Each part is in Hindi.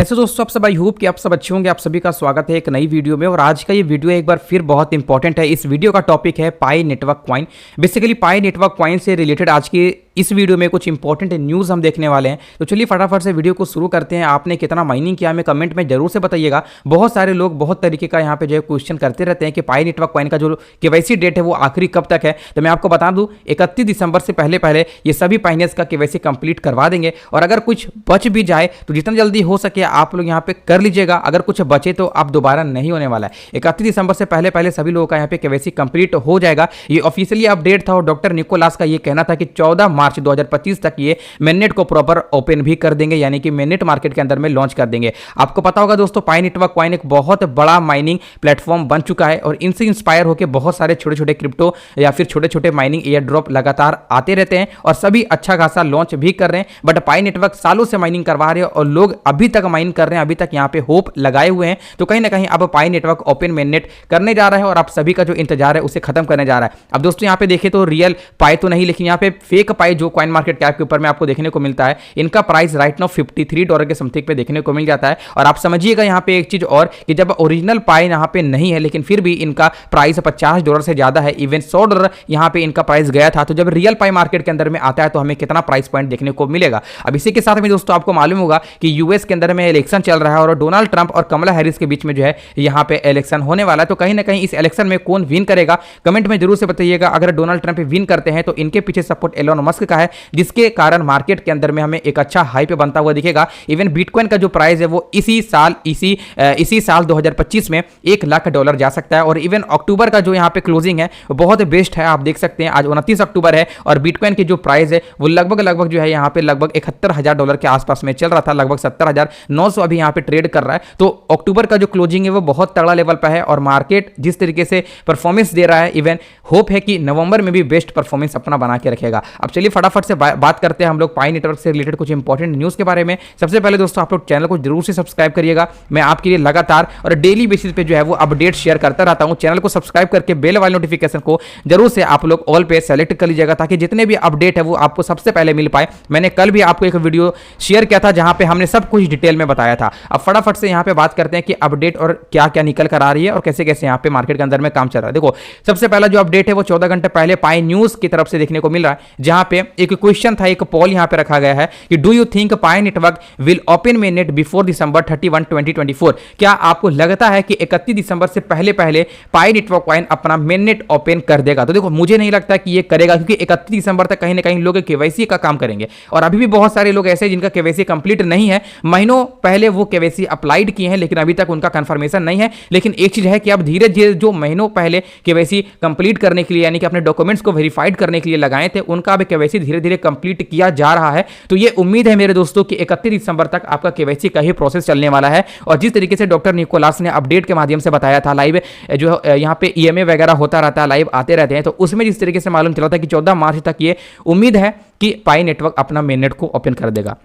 कैसे दोस्तों आप सब, आई होप कि आप सब अच्छे होंगे। आप सभी का स्वागत है एक नई वीडियो में। और आज का ये वीडियो एक बार फिर बहुत इंपॉर्टेंट है। इस वीडियो का टॉपिक है पाई नेटवर्क कॉइन। बेसिकली पाई नेटवर्क कॉइन से रिलेटेड आज की इस वीडियो में कुछ इंपॉर्टेंट न्यूज़ हम देखने वाले हैं। तो चलिए फटाफट से वीडियो को शुरू करते हैं। आपने कितना माइनिंग किया हमें कमेंट में जरूर से बताइएगा। बहुत सारे लोग बहुत तरीके का यहाँ पे जो है क्वेश्चन करते रहते हैं कि पाई नेटवर्क कॉइन का जो केवाईसी डेट है वो आखिरी कब तक है। तो मैं आपको बता दूं 31 दिसंबर से पहले पहले ये सभी पाइनर्स का केवाईसी कंप्लीट करवा देंगे। और अगर कुछ बच भी जाए तो जितना जल्दी हो सके आप लोग यहाँ पे कर लीजिएगा। अगर कुछ बचे तो आप दोबारा नहीं होने वाला है। 31 दिसंबर से पहले पहले सभी लोगों का यहाँ पे केवाईसी कंप्लीट हो जाएगा। ये ऑफिशियली अपडेट था और डॉक्टर निकोलास का ये कहना था कि 14 मार्च 2025 तक ये मेननेट को प्रॉपर ओपन भी कर देंगे, यानी कि मेननेट मार्केट के अंदर में लॉन्च कर देंगे। आपको पता होगा दोस्तों पाई नेटवर्क कॉइन एक बहुत बड़ा माइनिंग प्लेटफॉर्म बन चुका है और इनसे इंस्पायर होकर बहुत सारे छोटे छोटे क्रिप्टो या फिर छोटे छोटे माइनिंग एयर ड्रॉप लगातार आते रहते हैं और सभी अच्छा खासा लॉन्च भी कर रहे हैं। बट पाई नेटवर्क सालों से माइनिंग करवा रहे हैं और लोग अभी तक माइन कर रहे हैं, अभी तक यहाँ पे होप लगाए हुए हैं। तो कहीं ना कहीं अब पाई नेटवर्क ओपन मेननेट करने जा रहा है और आप सभी का जो इंतजार है उसे खत्म करने जा रहा है। अब दोस्तों यहाँ पे देखें तो रियल पाई तो नहीं, लेकिन यहाँ पे फेक पाई जो कॉइन मार्केट कैप के ऊपर में आपको देखने को मिलता है, इनका प्राइस राइट नाउ $53 के समथिंग पे देखने को मिल जाता है। और आप समझिएगा यहाँ पे एक चीज और कि जब ओरिजिनल पाई यहाँ पे नहीं है लेकिन फिर भी इनका प्राइस $50 से ज्यादा है, इवन $100 यहाँ पे इनका प्राइस गया था। तो जब रियल पाई मार्केट के अंदर में आता है तो हमें कितना प्राइस पॉइंट देखने को मिलेगा। अब इसी के साथ में दोस्तों आपको मालूम होगा कि यूएस के अंदर में इलेक्शन चल रहा है और डोनाल्ड ट्रंप और कमला हैरिस के बीच में जो है यहाँ पे इलेक्शन होने वाला है। तो कहीं ना कहीं इस इलेक्शन में कौन विन करेगा कमेंट में जरूर से बताइएगा। अगर डोनाल्ड ट्रंप विन करते हैं तो इनके पीछे सपोर्ट एलोन मस्क का है, जिसके कारण मार्केट के अंदर में हमें एक अच्छा हाइप बनता हुआ दिखेगा। इवन बिटकॉइन का जो प्राइस है वो इसी साल 2025 में $1,00,000 जा सकता है। और इवन अक्टूबर का जो यहाँ पे क्लोजिंग है वो बहुत बेस्ट है। आप देख सकते हैं आज 29 अक्टूबर है और बिटकॉइन की जो प्राइस है वो लगभग जो है यहाँ पे लगभग $71,000 के आसपास में चल रहा था, लगभग 70,900 अभी यहाँ पे ट्रेड कर रहा है। तो अक्टूबर का जो क्लोजिंग है वो बहुत तगड़ा लेवल पर है और मार्केट जिस तरीके से परफॉर्मेंस दे रहा है, इवन होप है कि नवंबर में भी बेस्ट परफॉर्मेंस अपना बना के रखेगा। अब चलिए फटाफट से बात करते हैं हम लोग पाई नेटवर्क से रिलेटेड कुछ इंपॉर्टेंट न्यूज़ के बारे में। सबसे पहले दोस्तों आप लोग चैनल को जरूर से सब्सक्राइब करिएगा। मैं आपके लिए लगातार और डेली बेसिस पे जो है वो अपडेट शेयर करता रहता हूं। चैनल को सब्सक्राइब करके बेल वाले नोटिफिकेशन को जरूर से आप लोग ऑल पे सेलेक्ट कर लीजिएगा ताकि जितने भी अपडेट है वो आपको सबसे पहले मिल पाए। मैंने कल भी आपको एक वीडियो शेयर किया था जहां पे हमने सब कुछ डिटेल में बताया था। अब फटाफट से यहां पे बात करते हैं कि अपडेट और क्या क्या निकल कर आ रही है और कैसे कैसे यहां पे मार्केट के अंदर में काम चल रहा है। देखो सबसे पहला जो अपडेट है वो 14 घंटे पहले पाई न्यूज की तरफ से देखने को मिल रहा है, जहां पे एक क्वेश्चन था, एक पोल यहां पे रखा गया है कि do you think pi network will open mainnet before December 31, 2024? क्या आपको लगता है कि 31 दिसंबर से पहले पहले पाई नेटवर्क कॉइन अपना मेननेट ओपन कर देगा? तो देखो मुझे नहीं लगता कि ये करेगा, क्योंकि 31 दिसंबर तक कहीं ना कहीं लोग केवाईसी का काम करेंगे और अभी भी बहुत सारे लोग ऐसे जिनका केवाईसी कंप्लीट नहीं है। महीनों पहले वो केवाईसी अप्लाइड किए हैं लेकिन अभी तक उनका कंफर्मेशन नहीं है। लेकिन एक चीज है कि अब धीरे धीरे जो महीनों पहले केवाईसी कंप्लीट करने के लिए यानी कि अपने डॉक्यूमेंट्स को वेरीफाइड करने के लिए लगाए थे उनका अब केवाईसी धीरे धीरे कंप्लीट किया जा रहा है। तो ये उम्मीद है मेरे दोस्तों कि 31 दिसंबर तक आपका केवाईसी का ही प्रोसेस चलने वाला है। और जिस तरीके से डॉक्टर निकोलास ने अपडेट के माध्यम से बताया था, लाइव जो यहाँ पे ईएमए वगैरह होता रहता है, लाइव आते रहते हैं, तो उसमें जिस तरीके से मालूम चला था कि 14 मार्च तक ये उम्मीद है कि पाई नेटवर्क अपना मेननेट को ओपन कर देगा।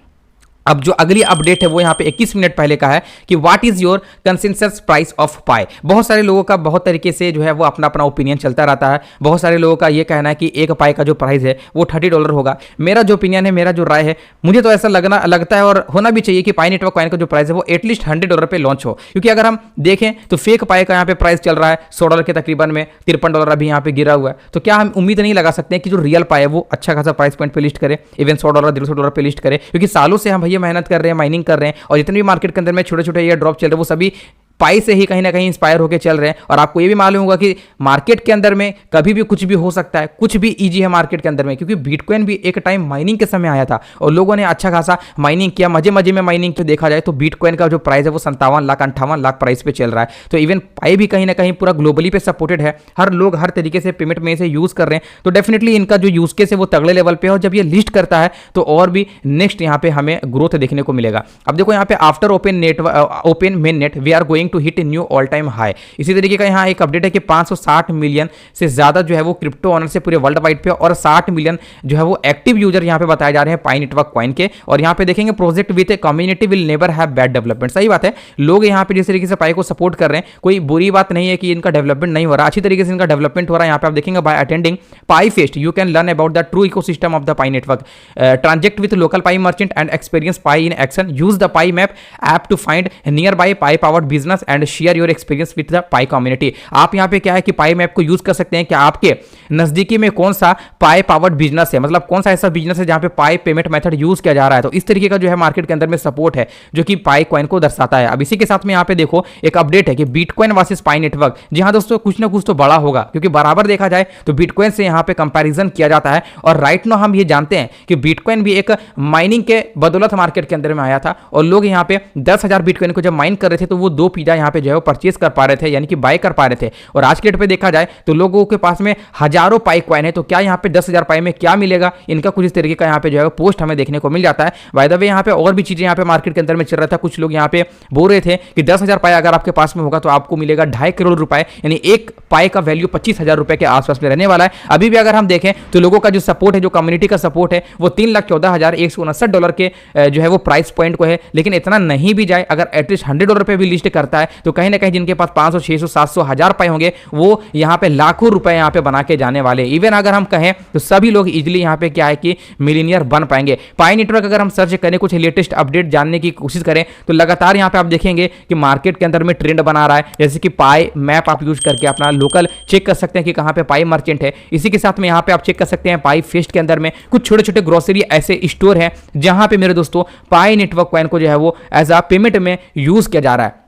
अब जो अगली अपडेट है वो यहाँ पे 21 मिनट पहले का है कि what is your consensus price of pie. बहुत सारे लोगों का बहुत तरीके से जो है वो अपना अपना ओपिनियन चलता रहता है। बहुत सारे लोगों का ये कहना है कि एक पाई का जो प्राइस है वो $30 होगा। मेरा जो ओपिनियन है, मेरा जो राय है, मुझे तो ऐसा लगता है और होना भी चाहिए कि पाई नेटवर्क कॉइन का जो प्राइस है वो एटलीस्ट $100 पे लॉन्च हो। क्योंकि अगर हम देखें तो फेक पाई का यहाँ पे प्राइस चल रहा है $100 के तकरीबन में, $53 अभी यहाँ पे गिरा हुआ है। तो क्या हम उम्मीद नहीं लगा सकते हैं कि जो रियल पाई है वो अच्छा खासा प्राइस पॉइंट पे लिस्ट करे, इवन $100 $150 पे लिस्ट करे? क्योंकि सालों से हम भैया मेहनत कर रहे हैं, माइनिंग कर रहे हैं और जितने भी मार्केट के अंदर में छोटे छोटे एयर ड्रॉप चल रहे हैं वो सभी पाई से ही कहीं ना कहीं इंस्पायर होकर चल रहे हैं। और आपको ये भी मालूम होगा कि मार्केट के अंदर में कभी भी कुछ भी हो सकता है, कुछ भी इजी है मार्केट के अंदर में, क्योंकि बिटकॉइन भी एक टाइम माइनिंग के समय आया था और लोगों ने अच्छा खासा माइनिंग किया, मजे मजे में माइनिंग किया। देखा जाए तो बिटकॉइन का जो प्राइस है वो 57 लाख 58 लाख प्राइस पे चल रहा है। तो इवन पाई भी कहीं ना कहीं पूरा ग्लोबली पे सपोर्टेड है, हर लोग हर तरीके से पेमेंट में से यूज कर रहे हैं। तो डेफिनेटली इनका जो यूज केस है वो तगड़े लेवल पे है और जब ये लिस्ट करता है तो और भी नेक्स्ट यहाँ पे हमें ग्रोथ देखने को मिलेगा। अब देखो यहाँ पे after open mainnet we are going going to hit new all time high. इसी तरीके का यहाँ एक अपडेट है कि 560 मिलियन से ज्यादा जो है वो क्रिप्टो ऑनर से पूरे वर्ल्ड वाइड पे, और 60 मिलियन जो है वो एक्टिव यूजर यहाँ पे बताए जा रहे हैं पाई नेटवर्क कॉइन के। और यहाँ पे देखेंगे project with a community will never have bad development. सही बात है, लोग यहाँ पे जिस तरीके से पाई को सपोर्ट कर रहे हैं, कोई बुरी बात नहीं है कि इनका डेवलपमेंट नहीं हो रहा, अच्छी तरीके से इनका डेवलपमेंट हो रहा है। यहाँ पे आप देखेंगे by attending Pi fest you can learn about the true ecosystem of the Pi network, transact with local Pi merchant and experience Pi in action, use the Pi map app to find nearby Pi powered business and share your experience with the Pi community. आप यहाँ पे क्या है कि पाई मैप को यूज कर सकते हैं कि आपके नजदीकी में कौन सा पाई पावर्ड बिजनेस है, मतलब कौन सा ऐसा बिजनेस है जहां पे पाई पेमेंट मेथड यूज किया जा रहा है। तो इस तरीके का जो है मार्केट के अंदर में सपोर्ट है जो कि पाई कॉइन को दर्शाता है। अब इसी के साथ में यहाँ पे देखो एक अपडेट है कि बिटकॉइन वर्सेस पाई नेटवर्क। जी हाँ दोस्तों, कुछ ना कुछ तो बड़ा होगा, क्योंकि बराबर देखा जाए तो बिटकॉइन से यहाँ पे कंपैरिजन किया जाता है। और राइट नो हम ये जानते हैं कि बिटकॉइन भी एक माइनिंग के बदौलत मार्केट के अंदर में आया था, और लोग यहाँ पे 10,000 बिटकॉइन को जब माइन कर रहे थे तो वो 2 पिज्जा यहाँ पे जो है वो परचेज कर पा रहे थे, यानी कि बाय कर पा रहे थे। और आज के डेट पे देखा जाए तो लोगों के पास में हजारों पाई कॉइन है, तो क्या यहाँ पे 10,000 पाई में क्या मिलेगा, इनका कुछ इस तरीके का यहाँ पे जो है पोस्ट हमें देखने को मिल जाता है। बाय द वे यहाँ पे और भी चीजें यहाँ पे मार्केट के अंदर में चल रहा था। कुछ लोग यहाँ पे बोल रहे थे कि 10,000 पाई अगर आपके पास में होगा तो आपको मिलेगा 2.5 करोड़ रुपए, यानी एक पाई का वैल्यू 25,000 रुपए के आसपास में रहने वाला है। अभी भी अगर हम देखें तो लोगों का जो सपोर्ट है, जो कम्युनिटी का सपोर्ट है, वो $3,14,159 के जो है वो प्राइस पॉइंट को है। लेकिन इतना नहीं भी जाए, अगर एटलीस्ट $100 पे भी लिस्ट करता है तो कहीं ना कहीं जिनके पास 500, 600, 700, 1000 पाई होंगे वो यहाँ पे लाखों रुपए यहाँ पे बना के जाने वाले। इवन अगर हम कहें तो सभी लोग इजिली यहाँ पे क्या है कि मिलीनियर बन पाएंगे। पाई नेटवर्क अगर हम सर्च करें, कुछ लेटेस्ट अपडेट जानने की कोशिश करें तो लगातार यहाँ पे आप देखेंगे कि मार्केट के अंदर में ट्रेंड बना रहा है। जैसे कि पाई मैप आप यूज करके अपना लोकल चेक कर सकते हैं कि कहाँ पे पाई मर्चेंट है। इसी के साथ में यहाँ पे आप चेक कर सकते हैं पाई फेस्ट के अंदर में कुछ छोटे छोटे ग्रोसरी ऐसे स्टोर हैं जहां पे मेरे दोस्तों पाई नेटवर्क कॉइन को जो है वो एज अ पेमेंट में यूज किया जा रहा है।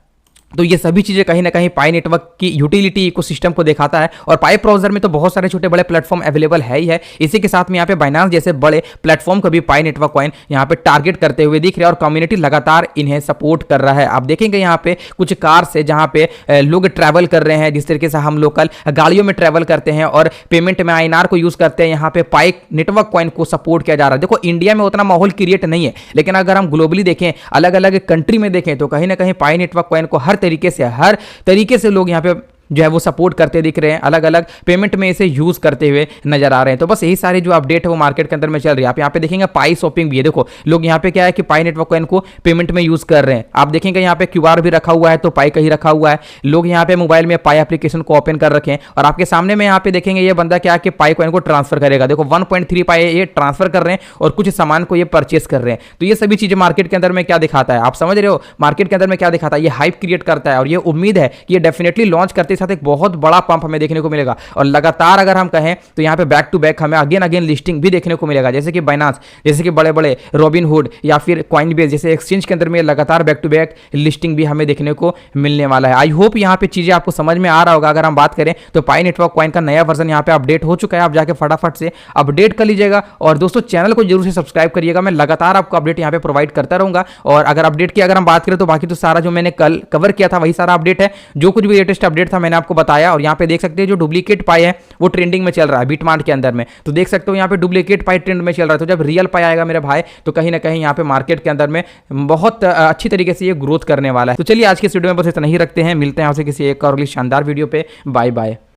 तो ये सभी चीजें कहीं ना कहीं पाई नेटवर्क की यूटिलिटी इकोसिस्टम को दिखाता है। और पाई ब्राउजर में तो बहुत सारे छोटे बड़े प्लेटफॉर्म अवेलेबल है ही है। इसी के साथ में यहाँ पे बाइनांस जैसे बड़े प्लेटफॉर्म को भी पाई नेटवर्क कॉइन यहाँ पे टारगेट करते हुए दिख रहे हैं, और कम्युनिटी लगातार इन्हें सपोर्ट कर रहा है। आप देखेंगे यहाँ पे कुछ कार से जहाँ पे लोग ट्रैवल कर रहे हैं, जिस तरीके से हम लोकल गाड़ियों में ट्रैवल करते हैं और पेमेंट में INR को यूज करते हैं, यहाँ पे पाई नेटवर्क कॉइन को सपोर्ट किया जा रहा है। देखो इंडिया में उतना माहौल क्रिएट नहीं है, लेकिन अगर हम ग्लोबली देखें, अलग अलग कंट्री में देखें, तो कहीं ना कहीं पाई नेटवर्क कॉइन को हर तरीके से लोग यहाँ पे जो है वो सपोर्ट करते दिख रहे हैं, अलग अलग पेमेंट में इसे यूज करते हुए नजर आ रहे हैं। तो बस यही सारी जो अपडेट है वो मार्केट के अंदर में चल रही है। आप यहाँ पे देखेंगे पाई शॉपिंग भी है। देखो लोग यहाँ पे क्या है कि पाई नेटवर्क कॉइन को पेमेंट में यूज कर रहे हैं। आप देखेंगे यहाँ पे QR भी रखा हुआ है, तो पाई का ही रखा हुआ है। लोग यहाँ पे मोबाइल में पाई एप्लीकेशन को ओपन कर रखे हैं, और आपके सामने में यहाँ पे देखेंगे ये बंदा क्या है कि पाई कॉइन को ट्रांसफर करेगा। देखो 1.3 पाई ये ट्रांसफर कर रहे हैं और कुछ सामान को ये परचेस कर रहे हैं। तो ये सभी चीजें मार्केट के अंदर में क्या दिखाता है, आप समझ रहे हो मार्केट के अंदर में क्या दिखाता है, ये हाइप क्रिएट करता है। और ये उम्मीद है कि ये डेफिनेटली लॉन्च करते साथ एक बहुत बड़ा पंप हमें देखने को मिलेगा। और लगातार अगर हम कहें तो यहाँ पे बैक टू बैक हमें अगेन लिस्टिंग भी देखने को मिलेगा, जैसे कि बाइनांस, जैसे कि बड़े बड़े रॉबिनहुड या फिर कॉइनबेस जैसे एक्सचेंज के अंदर में लगातार बैक टू बैक लिस्टिंग भी हमें देखने को मिलने वाला है। आई होप यहाँ पे चीजें आपको समझ में आ रहा होगा। अगर हम बात करें तो पाई नेटवर्क कॉइन का नया वर्जन यहाँ पे अपडेट हो चुका है, आप जाके फटाफट से अपडेट कर लीजिएगा। और दोस्तों चैनल को जरूर से सब्सक्राइब करिएगा, मैं लगातार आपको अपडेट यहाँ पे प्रोवाइड करता रहूंगा। और अगर अपडेट की अगर हम बात करें तो बाकी तो सारा जो मैंने कल कवर किया था वही सारा अपडेट है, जो कुछ भी लेटेस्ट अपडेट था मैंने आपको बताया। और यहाँ पे देख सकते हैं जो डुप्लीकेट पाई है वो ट्रेंडिंग में चल रहा है बिटमार्ट के अंदर में, तो देख सकते हो यहाँ पे डुप्लीकेट पाई ट्रेंड में चल रहा है। तो जब रियल पाई आएगा मेरे भाई तो कहीं ना कहीं यहाँ पे मार्केट के अंदर में बहुत अच्छी तरीके से ये ग्रोथ करने वाला है। तो चलिए आज के इस वीडियो में बस इतना ही रखते हैं, मिलते हैं आपसे किसी एक और शानदार वीडियो पे। Bye bye.